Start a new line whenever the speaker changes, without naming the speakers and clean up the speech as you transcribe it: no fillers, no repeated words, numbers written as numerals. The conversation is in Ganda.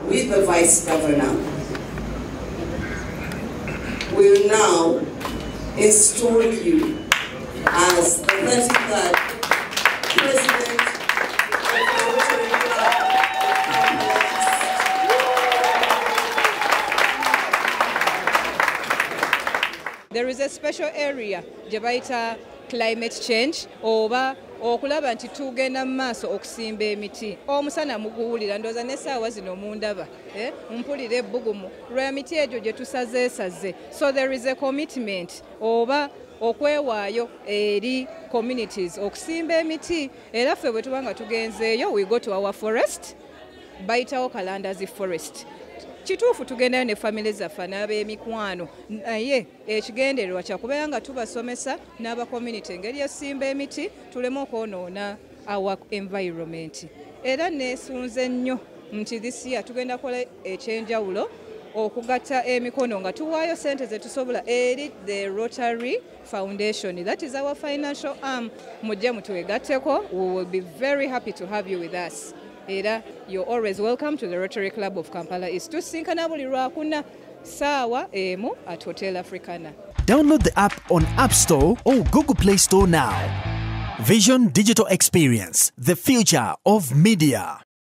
with the Vice Governor, will now install you as the 33rd President of the Rotary Club of Kampala East.
There is a special area, Jabaita climate change, oba okulaba nti tugenda mu maaso okusimba emiti. Omusana muguwulira ndowooza n'essaawa zino mundaba mpulira ebbugumu lw'emiti egyo gye tusazeesaze. So there is a commitment oba okwewaayo eri communities okusimba emiti, era ffe bwe tuba nga tugenzeeyo we go to our forest, bayitawo Kalandazi forest. Kituufu tugendayo ne family zaffe n'ab'emikwano, naye ekigendererwa kyakubeera nga tubasomesa n'aba community engeri esimba emiti tuleme okwonoona our environment. Era neesunze nnyo nti this year tugenda kola ekyenjawulo okugatta emikono nga tuwaayo sente ze tusobola eri the Rotary Foundation. That is our financial arm. Mujje mutwegatteko. We will be very happy to have you with us. Era you're always welcome to the Rotary Club of Kampala East. Tusinkana buli lwakuna saawa emu at Hotel Africana.
Download the app on App Store or Google Play Store now. Vision Digital Experience, the future of media.